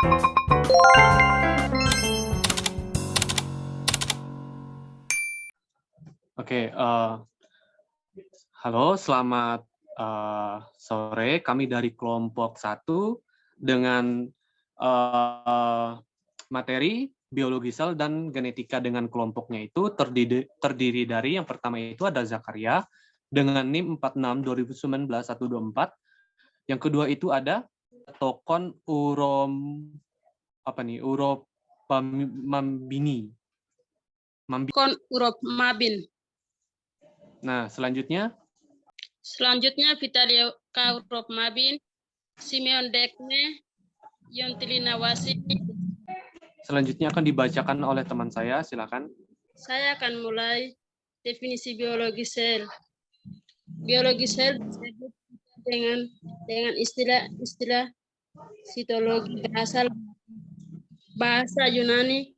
Oke, halo, selamat sore. Kami dari kelompok 1 dengan materi biologi sel dan genetika dengan kelompoknya itu terdiri dari yang pertama itu ada Zakaria dengan NIM 46 2019 124. Yang kedua itu ada Tokon Mambini. Kon Urop Mabin. Nah, selanjutnya Vitalia Kaurop Mabin, Simeon Dekne, Yontilina Wasini. Selanjutnya akan dibacakan oleh teman saya, silakan. Saya akan mulai definisi biologi sel. Biologi sel disebut dengan istilah sitologi berasal bahasa Yunani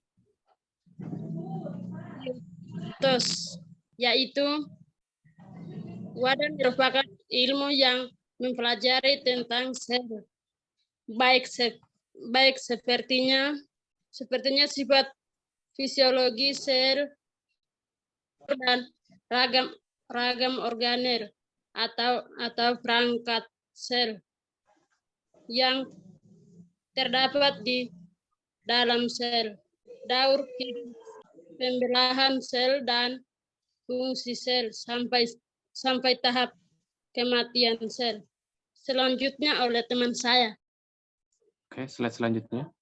yaitu wadah merupakan ilmu yang mempelajari tentang sel, baik sepertinya sifat fisiologi sel dan ragam organel atau perangkat sel yang terdapat di dalam sel, daur hidup, pembelahan sel dan fungsi sel sampai tahap kematian sel. Selanjutnya oleh teman saya. Oke, slide selanjutnya.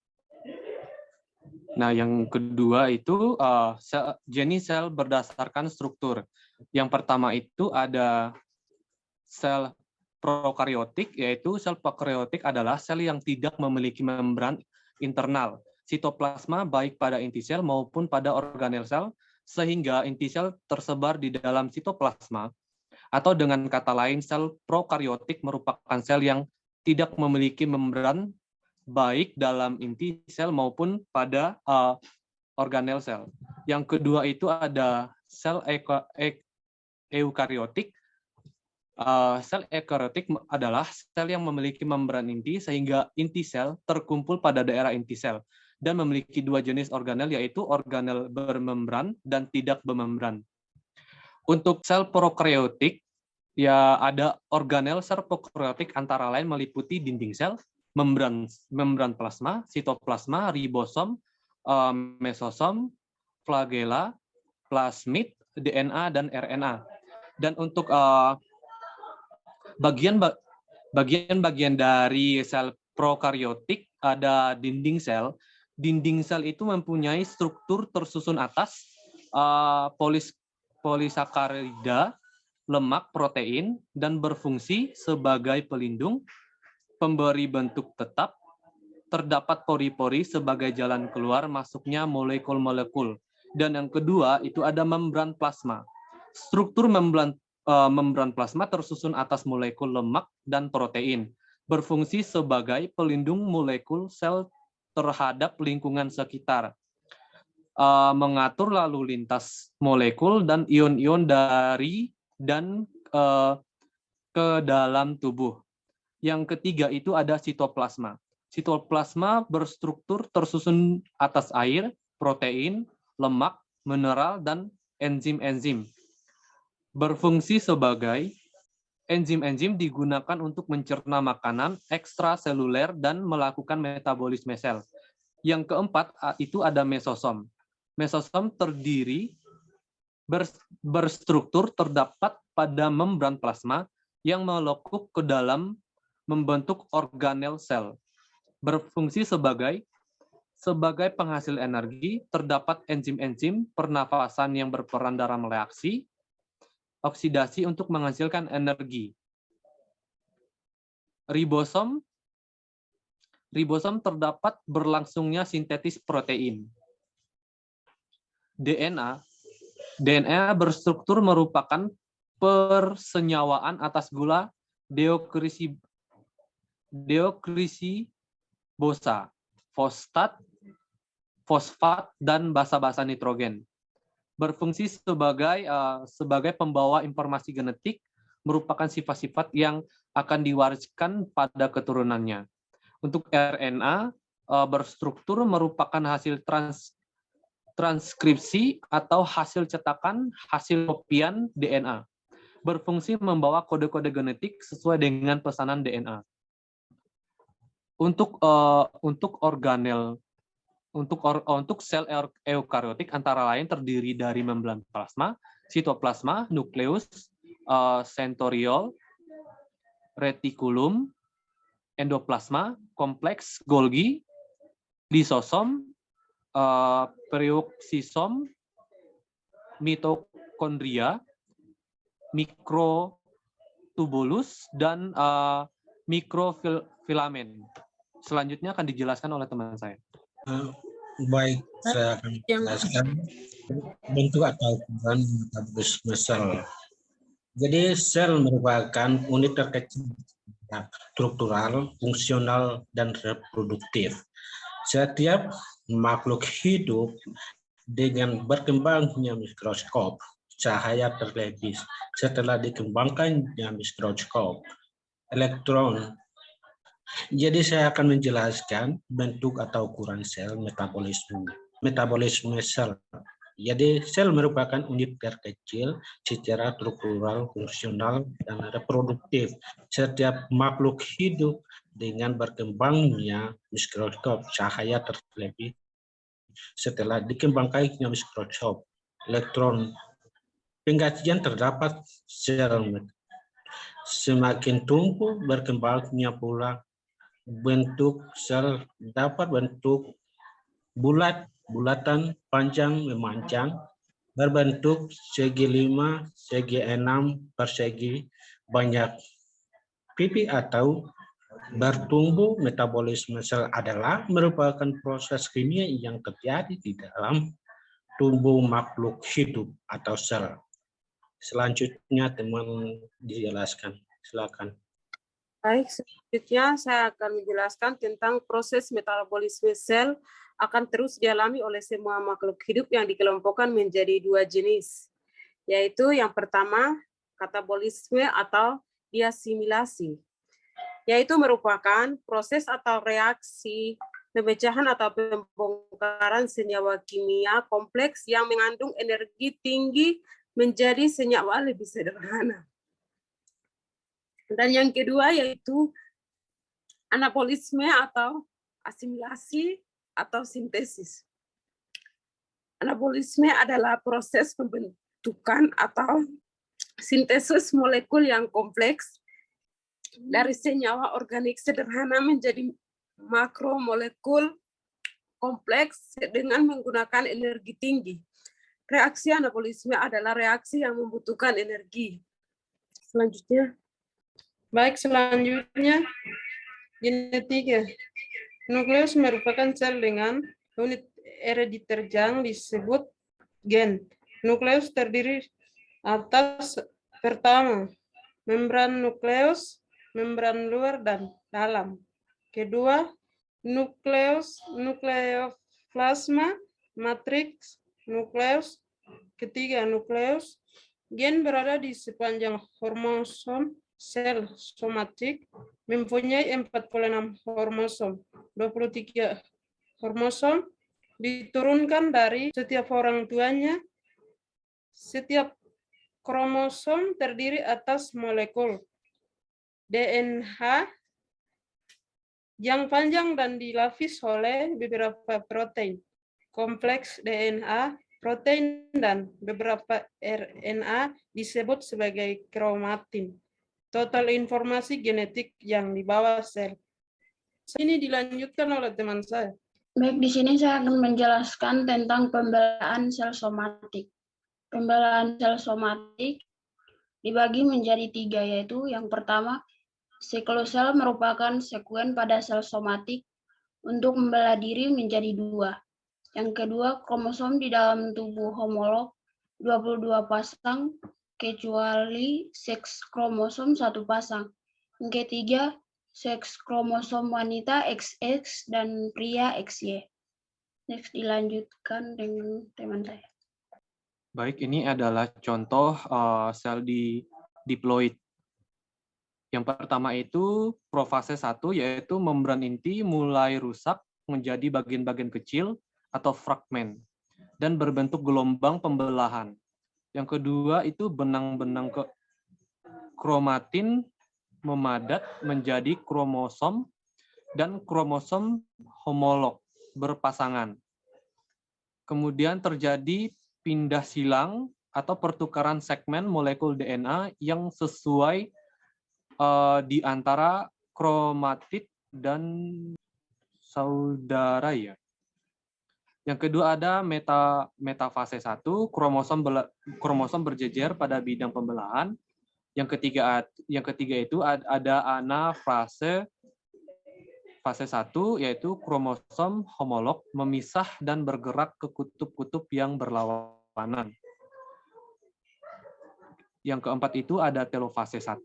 Nah, yang kedua itu jenis sel berdasarkan struktur. Yang pertama itu ada sel prokariotik, yaitu sel prokariotik adalah sel yang tidak memiliki membran internal, sitoplasma baik pada inti sel maupun pada organel sel, sehingga inti sel tersebar di dalam sitoplasma. Atau dengan kata lain, sel prokariotik merupakan sel yang tidak memiliki membran baik dalam inti sel maupun pada organel sel. Yang kedua itu ada sel eukariotik. Sel eukariotik adalah sel yang memiliki membran inti sehingga inti sel terkumpul pada daerah inti sel dan memiliki dua jenis organel, yaitu organel bermembran dan tidak bermembran. Untuk sel prokariotik, ya ada organel sel prokariotik antara lain meliputi dinding sel, membran plasma, sitoplasma, ribosom, mesosom, flagela, plasmid, DNA, dan RNA. Dan untuk bagian-bagian dari sel prokariotik ada dinding sel. Dinding sel itu mempunyai struktur tersusun atas polisakarida, lemak, protein, dan berfungsi sebagai pelindung, pemberi bentuk tetap. Terdapat pori-pori sebagai jalan keluar masuknya molekul-molekul. Dan yang kedua itu ada membran plasma. Struktur membran plasma tersusun atas molekul lemak dan protein, berfungsi sebagai pelindung molekul sel terhadap lingkungan sekitar, mengatur lalu lintas molekul dan ion-ion dari dan ke dalam tubuh. Yang ketiga itu ada sitoplasma. Sitoplasma berstruktur tersusun atas air, protein, lemak, mineral, dan enzim-enzim. Berfungsi sebagai enzim-enzim digunakan untuk mencerna makanan ekstraseluler dan melakukan metabolisme sel. Yang keempat itu ada mesosom. Mesosom berstruktur terdapat pada membran plasma yang melekuk ke dalam membentuk organel sel. Berfungsi sebagai penghasil energi, terdapat enzim-enzim pernafasan yang berperan dalam reaksi oksidasi untuk menghasilkan energi. Ribosom terdapat berlangsungnya sintetis protein. DNA berstruktur merupakan persenyawaan atas gula deoksiribosa, fosfat, dan basa-basa nitrogen. Berfungsi sebagai pembawa informasi genetik, merupakan sifat-sifat yang akan diwariskan pada keturunannya. Untuk RNA berstruktur merupakan hasil transkripsi atau hasil cetakan, hasil kopian DNA. Berfungsi membawa kode-kode genetik sesuai dengan pesanan DNA. Untuk organel, untuk sel eukariotik antara lain terdiri dari membran plasma, sitoplasma, nukleus, sentoriol, retikulum, endoplasma, kompleks Golgi, lisosom, perioksisom, mitokondria, mikrotubulus, dan mikrofilamen. Selanjutnya akan dijelaskan oleh teman saya. Baik, saya akan menjelaskan bentuk atau ukuran metabolisme sel. Jadi sel merupakan unit terkecil struktural, fungsional, dan reproduktif. Setiap makhluk hidup dengan berkembangnya mikroskop, cahaya terlebih setelah dikembangkannya mikroskop, elektron. Jadi saya akan menjelaskan bentuk atau ukuran sel, metabolisme sel. Jadi sel merupakan unit terkecil secara struktural, fungsional, dan reproduktif. Setiap makhluk hidup dengan berkembangnya mikroskop, cahaya terlebih setelah dikembangkannya mikroskop, elektron. Pengkajian terdapat sel semakin tumbuh berkembangnya pula bentuk sel dapat bentuk bulat, bulatan, panjang, memanjang, berbentuk segi 5, segi 6, persegi, banyak pipi atau bertumbuh. Metabolisme sel adalah merupakan proses kimia yang terjadi di dalam tubuh makhluk hidup atau sel. Selanjutnya teman dijelaskan, silakan. Baik, selanjutnya saya akan menjelaskan tentang proses metabolisme sel akan terus dialami oleh semua makhluk hidup yang dikelompokkan menjadi 2 jenis, yaitu yang pertama katabolisme atau diasimilasi, yaitu merupakan proses atau reaksi pemecahan atau pembongkaran senyawa kimia kompleks yang mengandung energi tinggi menjadi senyawa lebih sederhana. Dan yang kedua yaitu anabolisme atau asimilasi atau sintesis. Anabolisme adalah proses pembentukan atau sintesis molekul yang kompleks dari senyawa organik sederhana menjadi makromolekul kompleks dengan menggunakan energi tinggi. Reaksi anabolisme adalah reaksi yang membutuhkan energi. Selanjutnya. Baik, selanjutnya genetika. Nukleus merupakan sel dengan unit herediter yang disebut gen. Nukleus terdiri atas pertama, membran nukleus, membran luar dan dalam. Kedua, nukleoplasma, matriks, nukleus. Ketiga, nukleus. Gen berada di sepanjang kromosom sel somatik, mempunyai 46 kromosom, 23 kromosom diturunkan dari setiap orang tuanya. Setiap kromosom terdiri atas molekul DNA yang panjang dan dilapis oleh beberapa protein, kompleks DNA, protein, dan beberapa RNA disebut sebagai kromatin. Total informasi genetik yang dibawa sel. Ini dilanjutkan oleh teman saya. Baik, di sini saya akan menjelaskan tentang pembelaan sel somatik. Pembelaan sel somatik dibagi menjadi 3, yaitu yang pertama, siklus sel merupakan sekuen pada sel somatik untuk membelah diri menjadi 2. Yang kedua, kromosom di dalam tubuh homolog 22 pasang, kecuali seks kromosom 1 pasang. Yang ketiga, seks kromosom wanita XX dan pria XY. Next, dilanjutkan dengan teman saya. Baik, ini adalah contoh sel diploid. Yang pertama itu profase 1, yaitu membran inti mulai rusak menjadi bagian-bagian kecil atau fragmen dan berbentuk gelombang pembelahan. Yang kedua itu benang-benang kromatin memadat menjadi kromosom dan kromosom homolog berpasangan. Kemudian terjadi pindah silang atau pertukaran segmen molekul DNA yang sesuai di antara kromatid dan saudara ya. Yang kedua ada metafase 1, kromosom berjejer pada bidang pembelahan. Yang ketiga itu ada anafase fase 1, yaitu kromosom homolog memisah dan bergerak ke kutub-kutub yang berlawanan. Yang keempat itu ada telofase 1,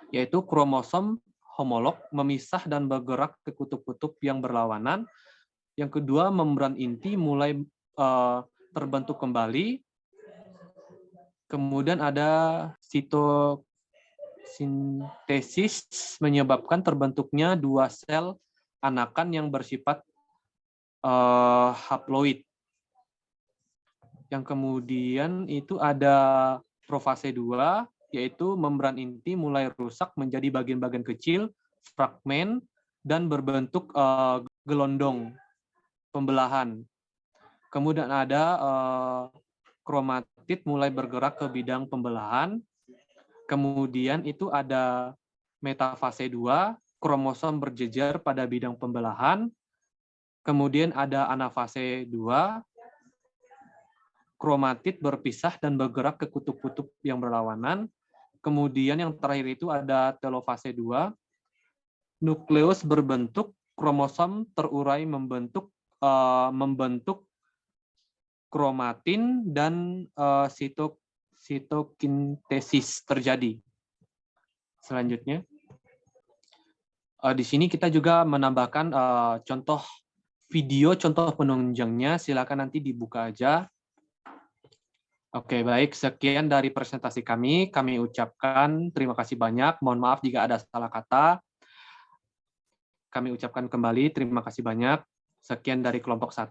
yaitu kromosom homolog memisah dan bergerak ke kutub-kutub yang berlawanan. Yang kedua, membran inti mulai terbentuk kembali. Kemudian ada sitosintesis menyebabkan terbentuknya 2 sel anakan yang bersifat haploid. Yang kemudian itu ada profase 2, yaitu membran inti mulai rusak menjadi bagian-bagian kecil, fragmen, dan berbentuk gelondong pembelahan. Kemudian ada kromatid mulai bergerak ke bidang pembelahan. Kemudian itu ada metafase 2, kromosom berjejer pada bidang pembelahan. Kemudian ada anafase 2, kromatid berpisah dan bergerak ke kutub-kutub yang berlawanan. Kemudian yang terakhir itu ada telofase 2, nukleus berbentuk, kromosom terurai membentuk kromatin dan sitokintesis terjadi. Selanjutnya, di sini kita juga menambahkan contoh video, contoh penunjangnya. Silakan nanti dibuka aja. Oke, baik. Sekian dari presentasi kami. Kami ucapkan terima kasih banyak. Mohon maaf jika ada salah kata. Kami ucapkan kembali terima kasih banyak. Sekian dari kelompok 1.